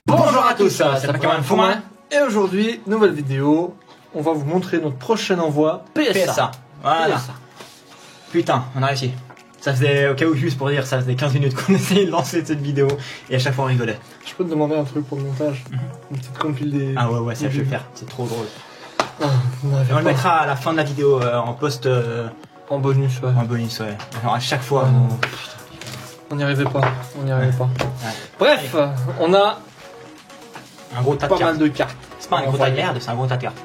Bonjour à tous, c'est Pokémon Fouin. Et aujourd'hui, nouvelle vidéo, on va vous montrer notre prochain envoi PSA. Voilà. PSA. Putain, on a réussi. Ça faisait, au cas où, juste pour dire, ça faisait 15 minutes qu'on essayait de lancer cette vidéo et à chaque fois on rigolait. Je peux te demander un truc pour le montage? Une petite compile des... Ah ouais, ça je vais le faire, c'est trop drôle. Ah, Et on le mettra à la fin de la vidéo en post. En bonus, ouais. En bonus, ouais. Alors à chaque fois, On n'y arrivait pas, on n'y arrivait pas. Ouais. Bref, on a un gros tas de pas cartes. mal de cartes. C'est pas un gros tas de merde, c'est un gros tas de cartes.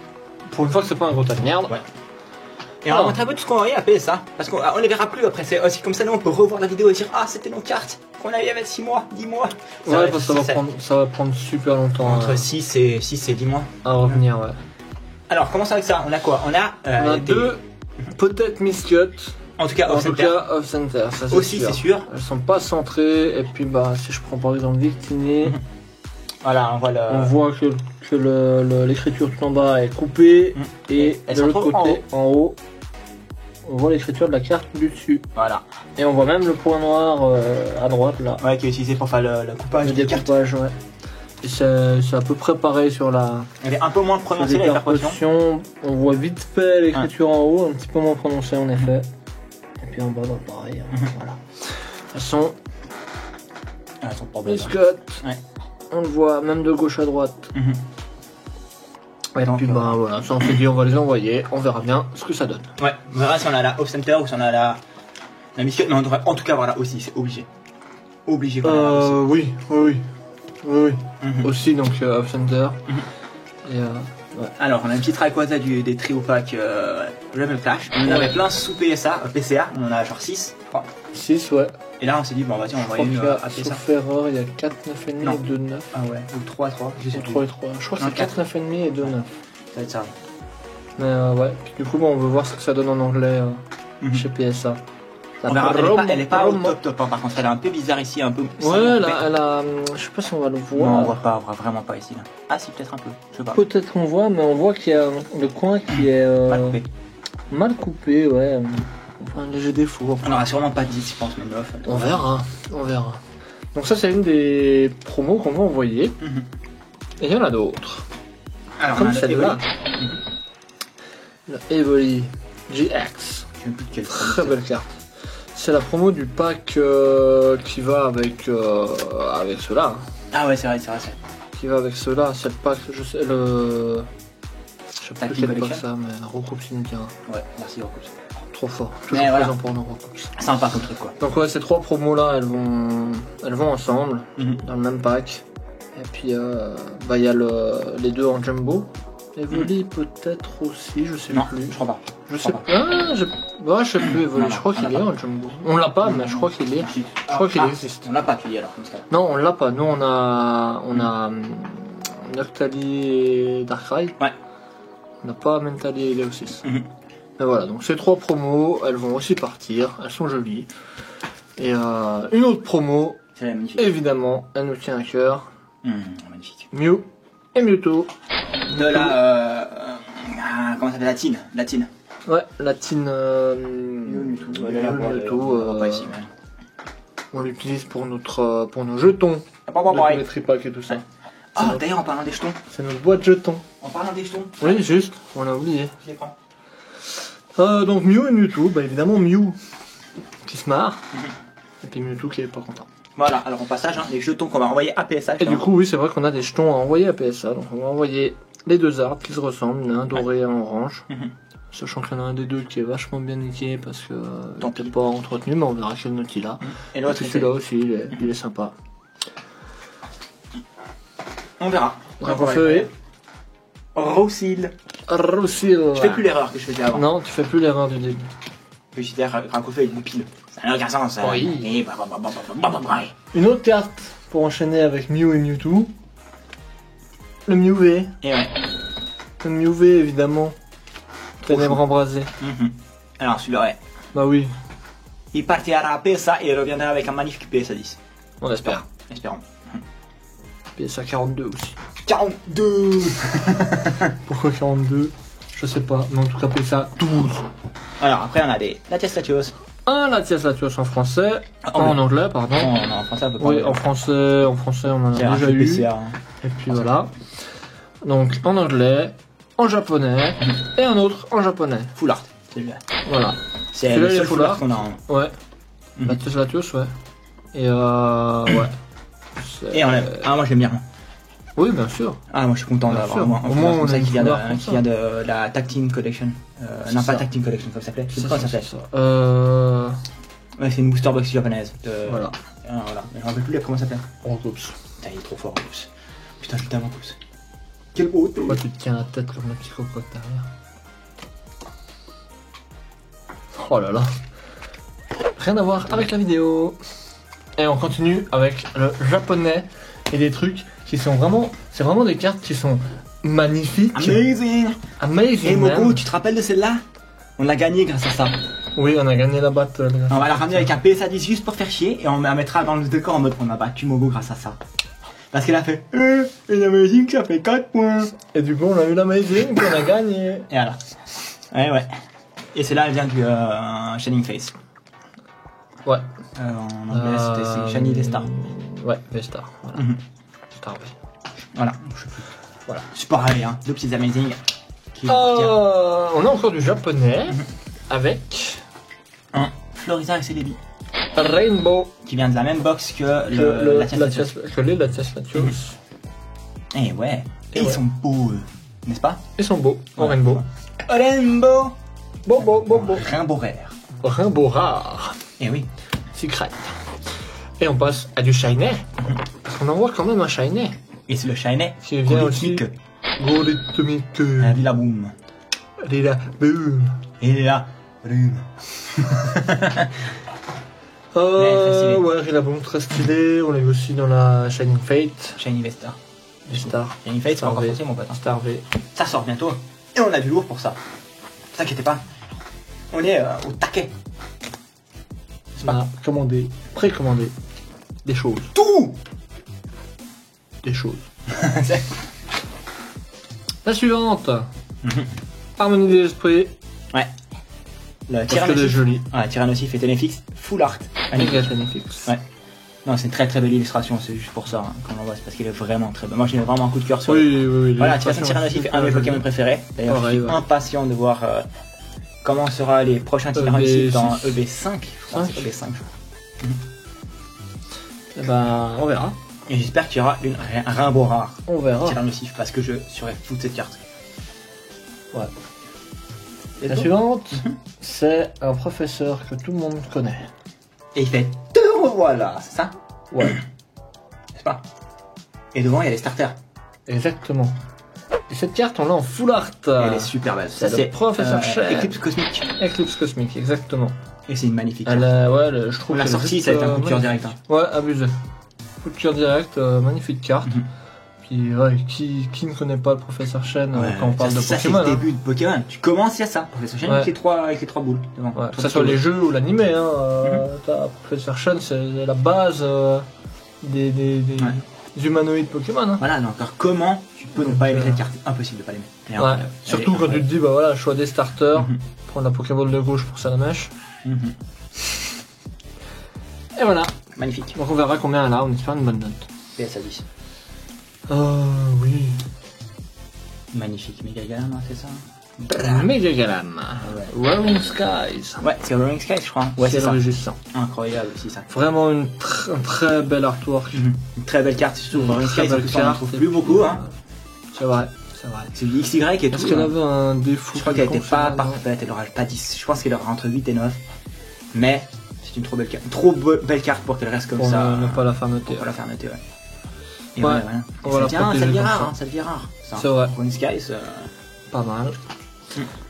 Pour une fois que c'est pas un gros tas de merde. Ouais. Et on va montrer un peu tout ce qu'on va envoyer à PSA, parce qu'on les verra plus après, c'est aussi comme ça, nous on peut revoir la vidéo et dire ah c'était nos cartes qu'on avait il y avait 6 mois, 10 mois. Ouais, parce que ça va prendre super longtemps. Entre 6 et 10 mois. À revenir, ouais. Alors commençons avec ça, on a quoi? On a deux, peut-être miscut. En tout cas off center, ça c'est aussi sûr. C'est sûr. Elles sont pas centrées, et puis bah si je prends par exemple Victini, voilà, on voit que l'écriture tout en bas est coupée, et de l'autre côté, en haut, on voit l'écriture de la carte du dessus. Voilà. Et on voit même le point noir à droite là. Ouais, qui est utilisé pour faire le coupage. Le découpage, ouais. Et c'est à peu près pareil sur la... Elle est un peu moins prononcée la percussion. On voit vite fait l'écriture en haut, un petit peu moins prononcée en effet. Et puis en bas, bah, pareil. Voilà. Elles sont pas belles. Ouais. On le voit même de gauche à droite. Ouais, et puis bah voilà, ça on s'est dit on va les envoyer, on verra bien ce que ça donne. Ouais, on verra si on a la off-center ou si on a la mission, mais on devrait en tout cas avoir là aussi, c'est obligé. Obligé qu'on a aussi. Oui. Aussi donc off-center. Et ouais. Alors on a une petite Rayquaza des trio pack Level Clash. On en avait plein sous PSA, on en a genre 6, je crois. 6, ouais. Et là on s'est dit bon vas-y on va envoyer une à PSA. Sauf erreur, il y a 4, 9,5 et 2, 9. Ah ouais, ou 3, je sais plus. 3 et 3. Je crois que c'est 4, 9,5 et 2, 9. Ça va être ça. Mais ouais, puis du coup bon, on veut voir ce que ça donne en anglais chez PSA. On verra, elle est pas au top hein, par contre elle est un peu bizarre ici, un peu... Ouais, elle a... Je sais pas si on va le voir. Non, on voit vraiment pas ici là. Ah si, peut-être un peu, je sais pas. Peut-être on voit, mais on voit qu'il y a le coin qui est... Mal coupé, ouais. Enfin, un léger défaut. On aura sûrement pas 10 je pense, mais 9. On verra. Donc ça c'est une des promos qu'on va envoyer. Et il y en a d'autres. Alors comme celle-là. La Evoli GX. Très belle carte. C'est la promo du pack qui va avec cela. Ah ouais, c'est vrai. Qui va avec cela, c'est le pack, je sais, le... Je sais pas quel pack ça, mais Recoupe Cimetière. Ouais, merci Recoupe. Trop fort, toujours présent pour nos Recoupe. Sympa comme truc quoi. Donc ouais, ces trois promos là, elles vont ensemble, dans le même pack. Et puis bah il y a les deux en jumbo. Evoli peut-être aussi, je sais plus. Je crois pas. Je sais pas. Je sais plus Evoli, je crois qu'il est en jumbo. On l'a pas, mais je crois qu'il est. Je crois qu'il existe. On l'a pas tu dis alors comme ça. Non, on l'a pas. Nous on a Noctali et Darkrai. Ouais. On n'a pas Mentali et Leosis. Mais voilà, donc ces trois promos, elles vont aussi partir. Elles sont jolies. Et une autre promo, évidemment, elle nous tient à cœur. Magnifique. Mew et Mewtwo. De la... comment ça s'appelle? La Tine. Ouais, la Tine Mewtwo. On l'utilise pour nos jetons. Pour les tripacks et tout ça. Ah, d'ailleurs, en parlant des jetons. C'est notre boîte jetons. En parlant des jetons. Oui, juste, on l'a oublié. Je les prends. Donc Mew et Mewtwo, bah évidemment Mew qui se marre. Et puis Mewtwo qui est pas content. Voilà, alors au passage, les jetons qu'on va envoyer à PSA. Et du coup, oui, c'est vrai qu'on a des jetons à envoyer à PSA. Donc on va envoyer les deux arbres qui se ressemblent, un doré et un orange. Sachant qu'il y en a un des deux qui est vachement bien niqué parce que il n'est pas entretenu, mais on verra quel note il a. Et l'autre, celui-là aussi, il est sympa. On verra. Dracofeu et Rossil. Je fais plus l'erreur que je faisais avant. Non, tu fais plus l'erreur du début. Que j'étais Dracofeu avec Goupil. Ça n'a aucun sens. Oui. Une autre carte pour enchaîner avec Mew et Mewtwo. Le Mew V. Et ouais. Le Mew V évidemment. Ténèbres embrasées. Alors celui-là, ouais. Bah oui. Il partira à PSA et il reviendra avec un magnifique PSA 10. On espère. Espérons. PSA 42 aussi. 42. Pourquoi 42? Je sais pas, mais en tout cas, PSA 12. Alors après on a des Latias Latios. Un Latias Latios en français, en anglais, pardon. En français on peut pas. Oui, en français, on en a déjà eu. PCA, hein. Et puis voilà. Donc en anglais, en japonais, et un autre en japonais. Full art, celui-là. Voilà. C'est Celui-là, le il est seul full full art art. qu'on a. Hein. Ouais. Mhm. Latias Latios, ouais. Et ouais. Et on a... Ah moi j'aime bien. Oui, bien sûr. Ah moi je suis content Bien d'avoir sûr. un Au full moins, art comme on a ça une qui vient full art comme ça. de la Tactine Collection. Non ça. pas Tactine Collection comme ça s'appelait. Je sais pas comment ça s'appelait. Ouais, c'est une booster box japonaise. Voilà. Voilà. Mais je me rappelle plus comment ça s'appelle. Oups. Putain, il est trop fort en plus. Putain, je t'aime en plus. Quel beau. Pourquoi tu te tiens la tête comme un petit cocotte derrière? Oh là là. Rien à voir avec la vidéo. Et on continue avec le japonais et des trucs qui sont vraiment... C'est vraiment des cartes qui sont magnifiques. Amazing. Amazing, Et Moko, man. tu te rappelles de celle-là? On l'a gagné grâce à ça. Oui, on a gagné la battle. On va la ramener avec un PSA 10 juste pour faire chier et on la mettra dans le décor en mode on a battu Mogo grâce à ça. Parce qu'elle a fait une Amazing ça fait 4 points. Et du coup, on a eu l'amazing et on a gagné. Et voilà. Ouais. Et celle-là elle vient du Shining Face. Ouais. En anglais c'est Shiny Vestar. Ouais, Vestar. Voilà. Star V. Voilà. Je sais plus. Voilà. C'est pareil, hein. Deux petites Amazing. Qui vont On a encore du japonais avec un Florisa et Celebi. Rainbow. Qui vient de la même box que Que Latias Latios. les Latias Latios. Eh ouais. Et Et ils ouais. sont beaux, n'est-ce pas? Ils sont beaux, en Ouais. rainbow. Rainbow. Beau. Rainbow rare. Rainbow rare. Eh oui. Secret. Et on passe à du shiny. Parce qu'on en voit quand même un shiny. Et c'est le Shiny Qui vient aussi. Rythmique. La Villa Boom. Lila boom. Et là, Boom. Ouais, Lila boom, très stylé. On l'a vu aussi dans la Shining Fate. Shiny Vestar. Star. Shiny Fate, c'est pas Star encore V. sorti, mon pote. hein. Star V. Ça sort bientôt. Et on a du lourd pour ça. Ne t'inquiétez pas. On est au taquet. On a commandé, précommandé des choses. Tout. Des choses. La suivante. Harmonie des esprits. Ouais. Le Parce que des Tyrannosif. jolis. Ouais, Tyrannosif et Ténéfix, full art. Méga magnifique. Ouais. Non, c'est une très très belle illustration, c'est juste pour ça hein, qu'on l'envoie, c'est parce qu'il est vraiment très beau. Moi j'ai vraiment un coup de cœur sur lui. Oui. Voilà, Tyrannosif est un de mes Pokémon préférés. D'ailleurs, je suis Pareil, ouais. impatient de voir comment sera les prochains Tyrannosif dans EV6. EV5. Je crois que c'est EV5. Eh ben, on verra. Et j'espère qu'il y aura un Rainbow rare On verra. Tyrannosif parce que je serai fou de cette carte. Ouais. Et La toi suivante, c'est un professeur que tout le monde connaît. Et il fait te revoilà, c'est ça? Ouais, C'est pas? Et devant il y a les starters. exactement. Et cette carte, on l'a en full art. Elle est super belle. c'est le professeur Cher. Eclipse Cosmique. Eclipse cosmique, exactement. Et c'est une magnifique. Elle a, ouais, je trouve On l'a qu'elle est sortie, juste, ça a été un coup de cœur magnifique. direct. Ouais, abusé. Coup de cœur direct, magnifique carte. Mhm. Puis, ouais, qui ne connaît pas le professeur Chen Ouais, quand on parle de ça, Pokémon c'est le hein. début de Pokémon. Tu commences, il y a ça. Professeur Chen Ouais. avec les trois boules devant. Ouais, que ce soit les jeux ou l'animé, hein, t'as Professeur Chen, c'est la base des humanoïdes Pokémon. Hein. Voilà, donc alors comment tu peux ne pas aimer cette carte? Impossible de pas l'aimer. Et alors, Ouais, surtout quand tu te dis, bah voilà, choix des starters, Mhm. prendre la Pokéball de gauche pour Salamèche. Mhm. Et voilà, Magnifique. donc on verra combien elle a, on espère une bonne note. PSA 10. Oui. Magnifique. Mega Galam, hein, c'est ça? Mega Galam, Ouais. Roaring Skies. Ouais, c'est Rolling Sky, je crois. Ouais, c'est Ciel ça. rugissant. Incroyable aussi, ça. Vraiment un très bel artwork. Une très belle carte, surtout. Rolling Très Sky, belle on en carte. trouve plus beaucoup, hein. C'est vrai, c'est vrai. C'est du XY et tout. Est-ce qu'elle hein. avait un défaut? Je crois qu'elle était pas quelconque, parfaite, elle aura pas 10. Je pense qu'elle aura entre 8 et 9. Mais c'est une trop belle carte. Belle carte pour qu'elle reste comme pour ça. ne pas la faire noter. Pour la faire noter, ouais. Et Ouais, voilà. on va la Ça protéger devient comme rare, ça. hein, ça devient rare. C'est vrai. Rolling Skies, Pas mal.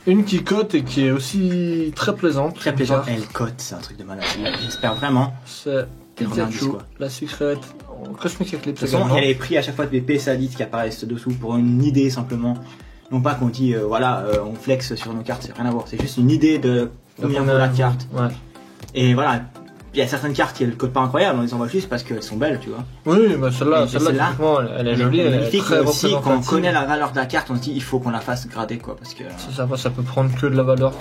Une qui cote et qui est aussi très plaisante. très plaisant. Elle cote, c'est un truc de malade. J'espère vraiment. C'est Qu'elle revient Pikachu, quoi. la secrète, Cosmic Eclipse De toute façon, également. il y a les prix à chaque fois des PSA 10 qui apparaissent dessous pour une idée simplement. Non pas qu'on dit, on flex sur nos cartes, c'est rien à voir. C'est juste une idée de combien vaut la carte. Ouais. Et voilà, Il y a certaines cartes qui ont le code pas incroyable, on les envoie juste parce qu'elles sont belles, tu vois. Oui, bah celle-là, Et celle-là, typiquement, elle est jolie, elle est magnifique, très mais aussi, quand on représentative. connaît la valeur de la carte, on se dit il faut qu'on la fasse grader, quoi, parce que... Ça peut prendre que de la valeur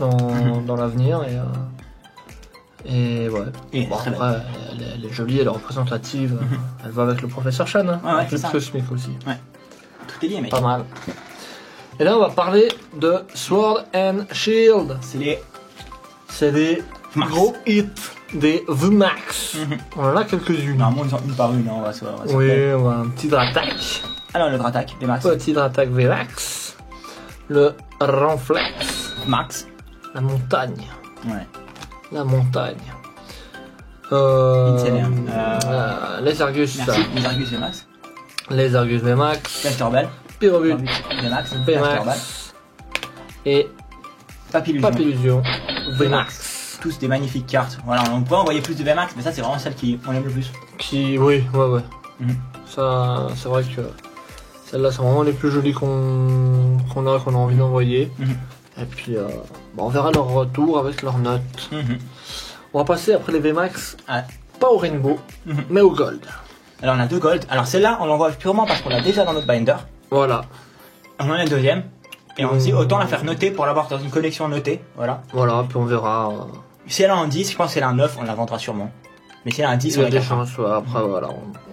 dans l'avenir et ouais. Et Bon, très après, elle est jolie, elle est représentative. Elle va avec le professeur Chan, hein, Ouais, avec c'est le ça. Cosmic aussi. Tout est lié, mec. Pas mal. Et là, on va parler de Sword and Shield. C'est les... C'est des Max. gros hits des VMAX. On en a quelques-unes. Normalement, ils ont une par une, hein, on va se Oui, on va un petit Dratak. Alors, le Dratak, des Max. Petit Dratak VMAX. Le Renflex. Max. La montagne. Ouais. La montagne. Incendiaire. Les Argus. Merci, les Argus, les Max. Les Argus VMAX. Casterbell. Pyrobut Les Max. Casterbell. VMAX. Et Papillusion. Papillusion VMAX. Tous des magnifiques cartes. Voilà, on pourrait envoyer plus de VMAX, mais ça, c'est vraiment celle qu'on aime le plus. Oui. Mhm. Ça, c'est vrai que celles-là sont vraiment les plus jolies qu'on a envie d'envoyer. Mhm. Et puis, on verra leur retour avec leurs notes. On va passer après les VMAX, Ouais. pas au Rainbow, Mhm. mais au Gold. Alors, on a deux Gold. Alors, celle-là, on l'envoie purement parce qu'on l'a déjà dans notre binder. Voilà. On en a une deuxième. Et on se dit, autant la faire noter pour l'avoir dans une collection notée. Voilà. Voilà, puis on verra. Si elle a un 10, je pense qu'elle a un 9, on la vendra sûrement. Mais si elle a un 10, Il y on a la des gardera. chances, ouais, après voilà,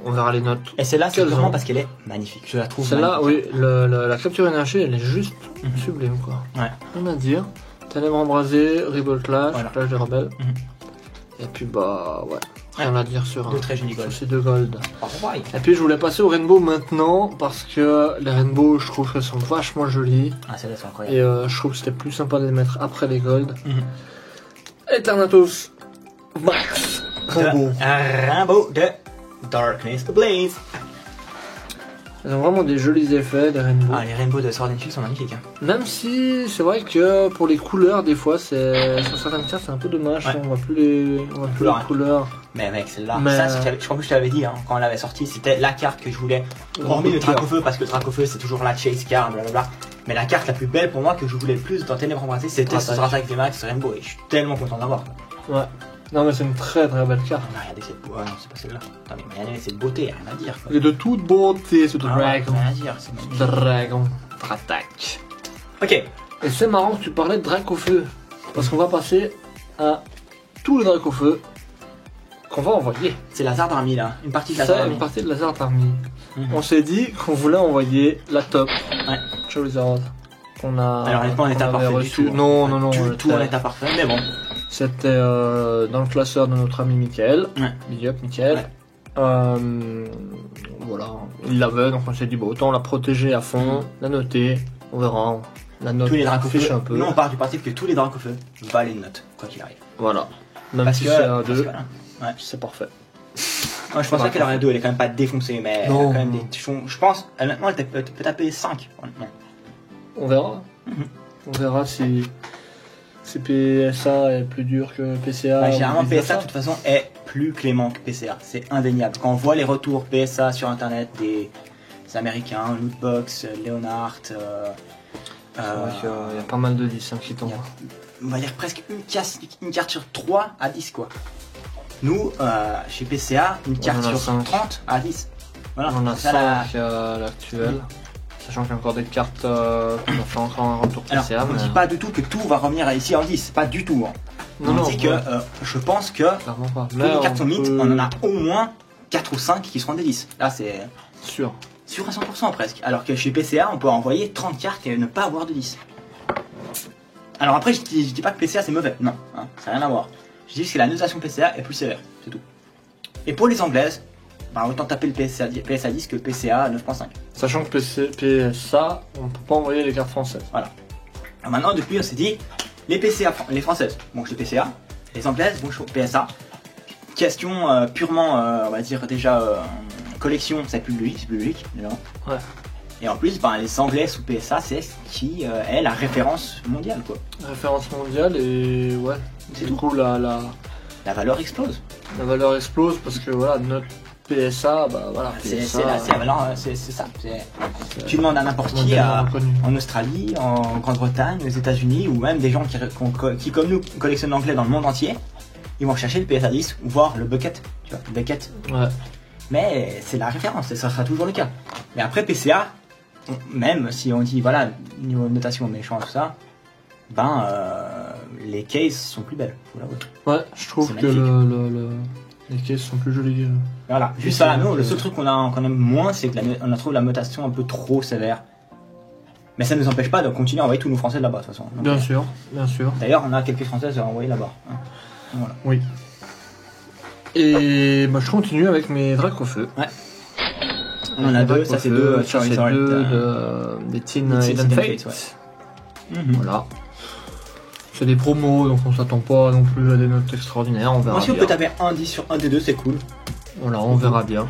on verra les notes. Et celle-là, c'est Quelles vraiment ont parce qu'elle est magnifique. Je la trouve Celle-là, magnifique. oui, la capture énergie, elle est juste sublime, quoi. Ouais. Rien à dire. Ténèbres embrasées, Rebel Clash, Voilà. Clash des rebelles. Et puis ouais, rien à dire sur, Deux très jolis sur Gold. ces deux Gold. Pareil. Et puis je voulais passer au Rainbow maintenant, parce que les Rainbow, je trouve qu'elles sont vachement jolies. Ah, celle-là, c'est incroyable. Et je trouve que c'était plus sympa de les mettre après les Gold. Mhm. Eternatus Max Rainbow. Rainbow de Darkness Ablaze. Elles ont vraiment des jolis effets, les Rainbow. Ah, les Rainbow de Sword and Shield sont magnifiques. Hein. Même si c'est vrai que pour les couleurs, des fois, sur certaines cartes, c'est un peu dommage. Ouais. On voit plus les Couleurs, couleurs. Mais mec, celle-là, Mais- ça, je crois que je t'avais dit, hein, quand on l'avait sorti, c'était la carte que je voulais. Hormis le Dracofeu, parce que le Dracofeu, c'est toujours la chase card, blablabla. Mais la carte la plus belle pour moi que je voulais le plus dans Ténèbres embrasées, c'était ce Dratak. Dratak VMAX Rainbow. Et je suis tellement content d'avoir. Ouais. Non, mais c'est une très très belle carte. Ah, regardez cette beauté. Ah, non, c'est pas celle-là. Attends, mais regardez cette beauté, rien à dire. Quoi. Il est de toute beauté, ce Ah, dragon. rien à dire, c'est magnifique. Dragon. Dratak. Ok. Et c'est marrant que tu parlais de Dracofeu. Parce qu'on va passer à tout le Dracofeu qu'on va envoyer. C'est Lazare d'Army là. Une partie de Ça, Lazare une d'Army. partie de Lazare Army. Mhm. On s'est dit qu'on voulait envoyer la top Ouais. Charizard. Qu'on a. Alors honnêtement, en qu'on état avait parfait du reçu. tout. Hein. Non. Du tout en état parfait, mais bon. C'était dans le classeur de notre ami Mickaël. Ouais. Big up Mickaël. Ouais. Voilà, il l'avait, donc on s'est dit, bon, autant la protéger à fond, la noter, on verra. La note Tous les Dracofeu. fiche un peu. Nous on part du principe que tous les Dracofeu valent une note, quoi qu'il arrive. Voilà. Même Parce si que. c'est un parce 2, que, voilà. Ouais. c'est parfait. Moi, je pense pas qu'elle aurait 2, elle est quand même pas défoncée, mais elle a Non. quand même des. Je pense, honnêtement, elle peut taper 5. Honnêtement. On verra. Mhm. On verra si PSA est plus dur que PCA. Bah, ou généralement, vice-versa. PSA, de toute façon, est plus clément que PCA. C'est indéniable. Quand on voit les retours PSA sur internet des Américains, Lootbox, Leonhardt, C'est vrai qu'il y a pas mal de 10 qui tombent. on va dire presque une carte sur 3 à 10 quoi. Nous, chez PCA, une carte en a sur 5. 30 à 10. Voilà, On en a c'est ça, la- 5 à l'actuel. Sachant qu'il y a encore des cartes qu'on a fait encore un retour Alors, PCA. on mais- dit pas du tout que tout va revenir ici en 10, pas du tout. Hein. Non, on dit que ouais, je pense que clairement pas. toutes les cartes sont mint, peut- on en a au moins 4 ou 5 qui seront des 10. Là, c'est Sûr. sûr à 100% presque. Alors que chez PCA, on peut envoyer 30 cartes et ne pas avoir de 10. Alors après, je dis pas que PCA c'est mauvais, non, hein, ça n'a rien à voir. Je dis que la notation PCA est plus sévère, c'est tout. Et pour les anglaises, bah, autant taper le PSA 10 que le PCA 9.5. Sachant que PSA, on peut pas envoyer les cartes françaises. Alors maintenant, depuis, on s'est dit, les PCA, les françaises vont chez PCA, les anglaises vont chez PSA. Question purement, on va dire déjà, collection, c'est plus logique, déjà. Ouais. Et en plus, ben, les anglais sous PSA, c'est ce qui est la référence mondiale, quoi. Référence mondiale et ouais. C'est Du tout. coup, la valeur explose. valeur explose parce que voilà, notre PSA, bah voilà. C'est PSA, la valeur, c'est ça. Tu demandes à n'importe qui, mondialement reconnu. en Australie, en Grande-Bretagne, aux États-Unis, ou même des gens qui comme nous collectionnent l'anglais dans le monde entier. ils vont chercher le PSA 10 ou voir le bucket, tu vois, le bucket. Ouais. Mais c'est la référence, et ça sera toujours le cas. Mais après PCA, même si on dit voilà, niveau notation méchant tout ça, ben les cases sont plus belles, faut l'avouer. Ouais, je trouve C'est que magnifique. les cases sont plus jolies. Voilà, juste voilà, nous, le seul truc qu'on aime moins, c'est que on a trouvé la notation un peu trop sévère. Mais ça ne nous empêche pas de continuer à envoyer tous nos Français là-bas, de toute façon. Donc, Bien sûr, bien sûr. D'ailleurs, on a quelques Françaises à envoyer là-bas. Hein. Voilà. Oui. Et bah, je continue avec mes dracs au feu. Ouais. On en a deux, ça c'est deux ça c'est Charizard, deux des Teen Hidden Fate. Ouais. Voilà. C'est des promos, donc on s'attend pas non plus à des notes extraordinaires, on verra Moi, si on bien. peut taper un 10 sur un des deux, c'est cool. Voilà, on verra bien.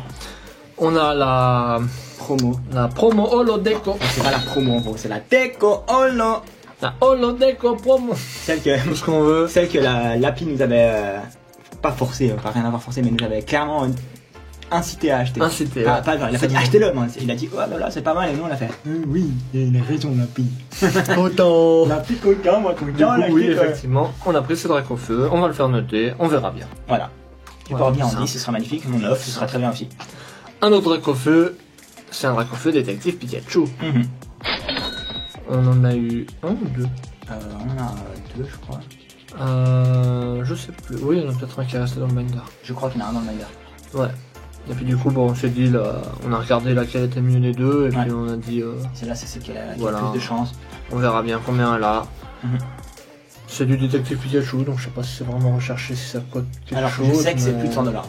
On a la promo Holodeco. C'est pas la promo en gros, c'est la Deco Holo. La Holodeco promo. Celle que, Tout ce qu'on veut. celle que l'API nous avait pas forcé, pas rien à voir forcé, mais nous avait clairement incité à acheter. Incité, Pas, ouais. pas, il a pas dit achetez-le, mais il a dit oh là là, c'est pas mal, et nous on l'a fait. Oui, il a raison l'API. Autant. L'API coquin, moi Du coquin, coup, oui, effectivement, on a pris ce drac au feu, on va le faire noter, on verra bien. Voilà. Tu peux Voilà, revenir en ça. 10, ce sera magnifique, mon off, ce sera très bien aussi. Un autre drac au feu, c'est un drac au feu détective Pikachu. On en a eu un ou deux On en a deux, je crois. Je sais plus. Oui, il y en a peut-être un qui est resté dans le binder. Je crois qu'il y en a un dans le Manga. Ouais. Et puis du coup, bon, on s'est dit, là, on a regardé laquelle était mieux des deux, et Ouais. puis on a dit, Celle-là, c'est celle qui a Voilà. plus de chance. on verra bien combien elle a. Mhm. C'est du détective Pikachu, donc je sais pas si c'est vraiment recherché, si ça coûte quelque Alors, chose. je sais que c'est mais- plus de 100 $. Genre.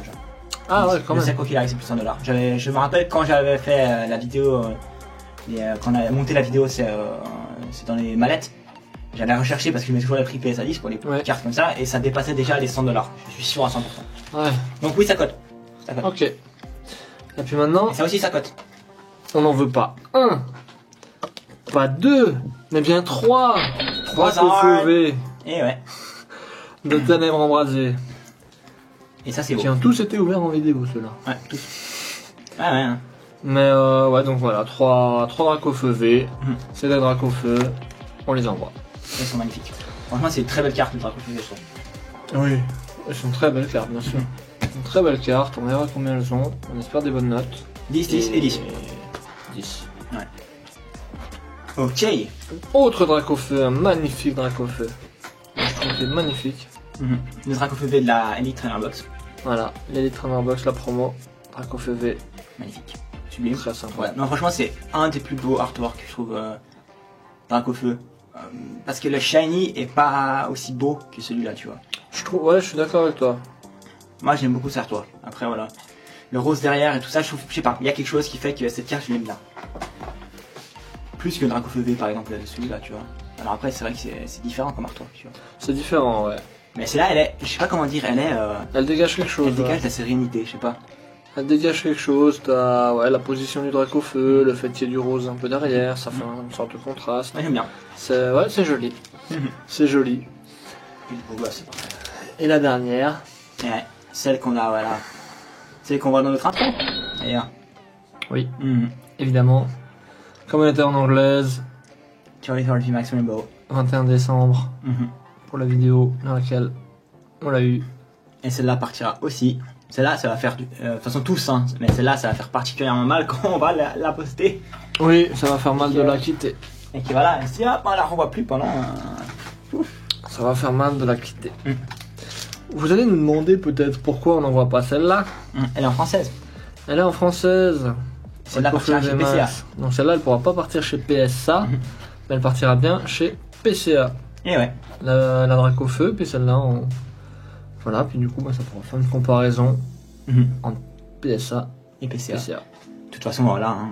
Ah ouais, quand Je même. sais quoi qu'il arrive, c'est plus de 100 $. Je me rappelle quand j'avais fait la vidéo, quand on a monté la vidéo, c'est dans les mallettes. J'avais recherché parce que je mets toujours les prix PSA 10 pour les Ouais. cartes comme ça, et ça dépassait déjà les 100 $. Je suis sûr à 100%. Ouais, Donc oui, ça cote. Ça cote. ok. Et puis maintenant, Et ça aussi, ça cote. on n'en veut pas un, pas deux, mais bien trois. Trois Trois au feu V Et ouais. de ténèbres embrasées. Et ça, c'est beau. Qui ont tous été ouverts en vidéo, ceux-là. Ouais, tous. Ouais, ouais. Hein. Mais ouais, donc voilà, trois dracs au feu V, Mhm. c'est des dracs au feu, on les envoie. Elles sont magnifiques. Franchement, c'est une très belle carte, le Draco Fusée, je trouve. Oui, elles sont très belles cartes, bien sûr. Une très belle carte, on verra combien elles ont, on espère des bonnes notes. 10, 10 et 10. 10. Ok. Autre drac au feu, un magnifique drac au feu. Je trouve qu'il est magnifique. Le Draco Fusée de la Elite Trainer Box. Voilà, l'Elite Trainer Box, la promo, drac au feu V, Magnifique. Sublime. très sympa. Ouais, non, franchement, c'est un des plus beaux artworks, je trouve, Draco Feu. Parce que le shiny est pas aussi beau que celui-là, tu vois. Je trouve, ouais, je suis d'accord avec toi. Moi, j'aime beaucoup cet artwork. Après, voilà. Le rose derrière et tout ça, je trouve, je sais pas, il y a quelque chose qui fait que cette carte, je l'aime bien. Plus que le Draco Feu V, par exemple, celui-là, tu vois. Alors après, c'est vrai que c'est différent comme artwork, tu vois. C'est différent, ouais. Mais celle-là, elle est, je sais pas comment dire, elle est, Elle dégage quelque chose. elle dégage ouais. de la sérénité, je sais pas. Elle dégage quelque chose, t'as ouais, la position du drac au feu, le fait qu'il y ait du rose un peu derrière, ça fait une sorte de contraste. Ouais, j'aime bien. C'est ouais, c'est joli. C'est joli. Puis le beau gosse, c'est parfait. Et la dernière, Ouais, celle qu'on a, voilà. Celle qu'on voit dans notre intro, d'ailleurs. oui, Mhm. évidemment, comme elle était en anglaise, Charizard V Max Rainbow. 21 décembre, Mhm. pour la vidéo dans laquelle on l'a eu. Et celle-là partira aussi. Celle-là, ça va faire de toute façon tous, hein. Mais celle-là, ça va faire particulièrement mal quand on va la poster. Oui, ça va faire mal de Ok. la quitter. Et qui voilà, si hop, on la revoit plus pendant. Ça va faire mal de la quitter. Mm. Vous allez nous demander peut-être pourquoi on n'envoie pas celle-là. Elle est en française. Elle est en française. Celle-là Drac au feu partira chez VMAX. PCA. Donc celle-là, elle pourra pas partir chez PSA, Mhm. mais elle partira bien chez PCA. Et ouais. La drac au feu, puis celle-là, voilà, puis du coup, bah, ça pourra faire une comparaison entre PSA Et et PCA. PCA. De toute façon, voilà, hein,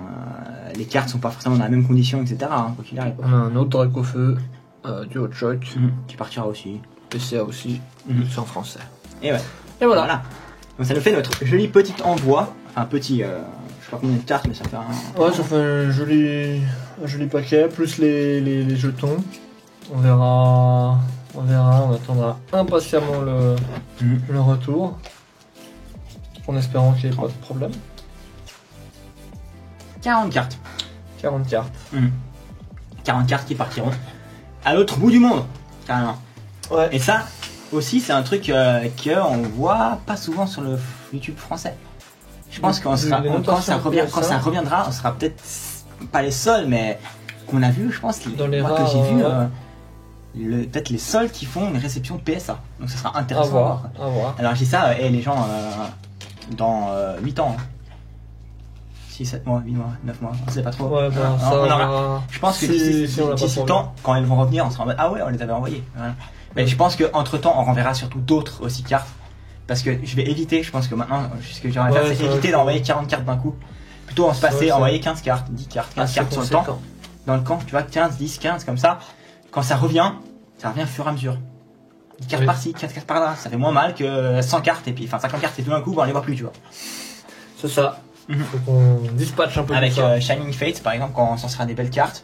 les cartes sont pas forcément dans la même condition, etc. Hein, quoi qu'il arrive. On a un autre drac au feu, du Hot Shock, Qui partira aussi. PCA aussi, Mhm. c'est en français. Et ouais. Et voilà. Voilà. Donc ça nous fait notre joli petit envoi. Enfin, petit, je sais pas combien de cartes, mais ça fait un. Ouais, ça fait un joli paquet, plus les jetons. On verra, on attendra impatiemment le retour. En espérant qu'il n'y ait pas de problème. 40 cartes. 40 cartes. 40 cartes qui partiront à l'autre bout du monde. Carrément. Ouais. Et ça, aussi, c'est un truc qu'on voit pas souvent sur le YouTube français. Je pense qu'on sera, quand ça reviendra, on sera peut-être pas les seuls, mais qu'on a vu, je pense, dans les moi, rares, que j'ai vu, peut-être les seuls qui font une réception de PSA. Donc ça sera intéressant à voir. Alors je dis ça, et les gens, dans 8 ans, 6, 7 mois, 8 mois, 9 mois, on sait pas trop. Ouais, ben, ça, on aura, je pense que d'ici temps, quand ils vont revenir, on sera en mode, ah ouais, on les avait envoyés. Voilà. Mais je pense qu'entre temps, on renverra surtout d'autres aussi cartes. Parce que je vais éviter, je pense que maintenant, ce que j'aimerais faire, c'est éviter d'envoyer 40 cartes d'un coup. Plutôt en se passer, envoyer 15 cartes, 10 cartes, 15 cartes sur le temps. Dans le camp, tu vois, 15, 10, 15, comme ça. Quand ça revient au fur et à mesure. 10 cartes par-ci, 15 cartes par-là. Ça fait moins mal que 100 cartes, et puis, enfin, 50 cartes, et tout d'un coup, on les voit plus, tu vois. C'est ça. Faut qu'on dispatche un peu avec tout ça. Shining Fates, par exemple, quand on s'en sera des belles cartes,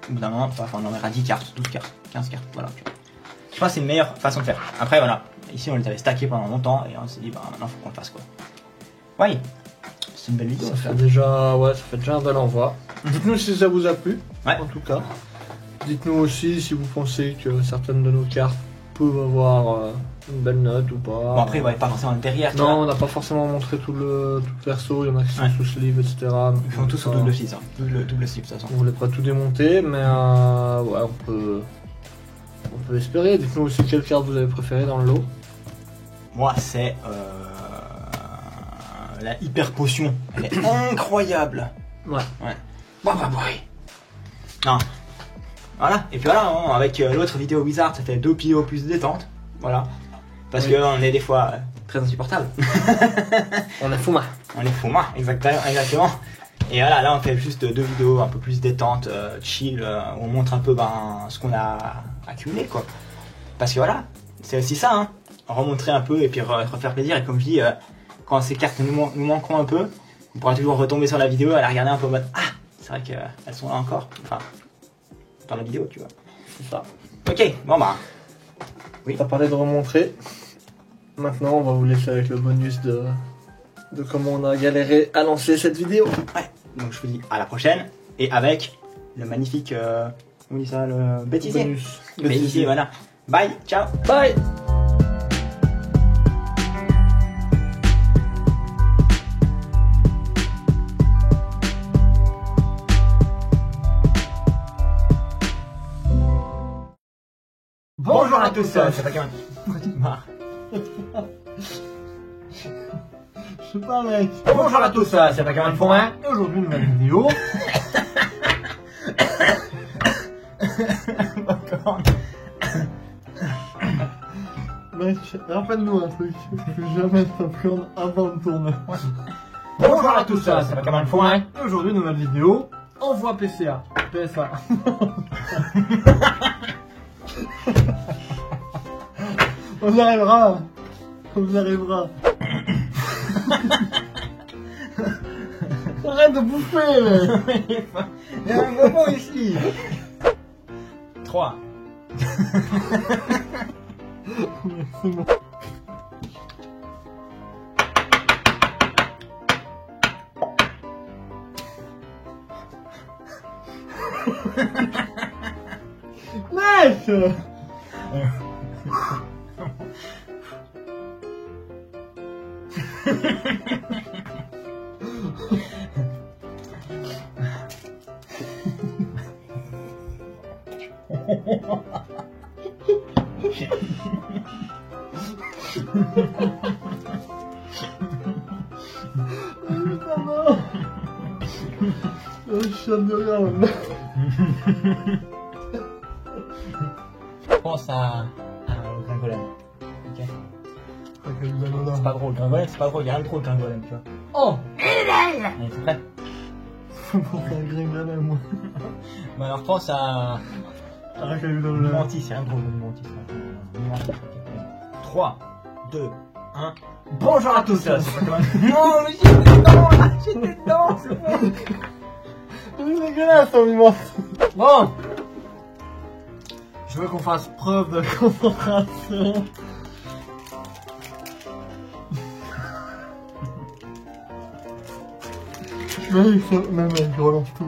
au bout d'un moment, on enverra 10 cartes, 12 cartes, 15 cartes, voilà. Je pense que c'est une meilleure façon de faire. Après, voilà. Ici, on les avait stackés pendant longtemps, et on s'est dit, bah maintenant, faut qu'on le fasse, quoi. Oui, c'est une belle vidéo. Ça fait déjà un bel envoi. Dites-nous si ça vous a plu, en tout cas. Dites-nous aussi si vous pensez que certaines de nos cartes peuvent avoir une belle note ou pas. Bon, après, pas forcément derrière. Non, on n'a pas forcément montré tout le perso, il y en a qui sont sous sleeve, etc. Ils font tous au double sleeve, hein. Double sleeve, de toute façon. On voulait pas tout démonter, mais ouais, on peut espérer. Dites-nous aussi quelle carte vous avez préférée dans le lot. Moi, c'est la hyper potion. Elle est incroyable. Ouais. Bah, non. Voilà. Et puis voilà, hein, avec l'autre vidéo Wizard, ça fait 2 PO plus de détente. Voilà. Parce qu'on est des fois très insupportable. On est fou-ma. Exactement. Et voilà, là on fait juste 2 vidéos un peu plus détente, chill, où on montre un peu ce qu'on a accumulé, quoi. Parce que voilà, c'est aussi ça, hein. Remontrer un peu et puis refaire plaisir. Et comme je dis, quand ces cartes nous manqueront un peu, on pourra toujours retomber sur la vidéo et la regarder un peu en mode, ah, c'est vrai qu'elles sont là encore. Enfin, dans la vidéo, tu vois. C'est ça. Ok, bon bah. Oui. T'as parlé de remontrer. Maintenant, on va vous laisser avec le bonus de comment on a galéré à lancer cette vidéo. Ouais. Donc je vous dis à la prochaine et avec le magnifique, on dit ça, le bêtisier. Bonus. Bêtisier, voilà. Bye, ciao. Bye. Bonjour à tous, c'est pas Cameron. Pourquoi tu te marres? Je sais pas, mec. Bonjour à tous, c'est pas Cameron Fourmin. Et aujourd'hui, une nouvelle vidéo. Mec, rappelle-nous un truc. Plus jamais te prendre avant de tourner. Bonjour à tous, c'est pas Cameron Fourmin. Et aujourd'hui, nouvelle vidéo. Envoie PSA. On y arrivera. Arrête de bouffer. Il y a un moment ici. 3. C'est bon. Mec. Pense à Gringolem. Ok. C'est pas drôle, Gringolem, c'est pas drôle, il y a rien de drôle Gringolem, tu vois. Oh. Allez, c'est prêt. Pour faire Gringolem, moi. Bah alors pense à Mantis, c'est rien de drôle Mantis. 3, 2, 1. Bonjour à tous. Non mais j'étais dedans, c'est bon. C'est dégueulasse, ton immense. Bon. Je veux qu'on fasse preuve de concentration. Mec, relance tout.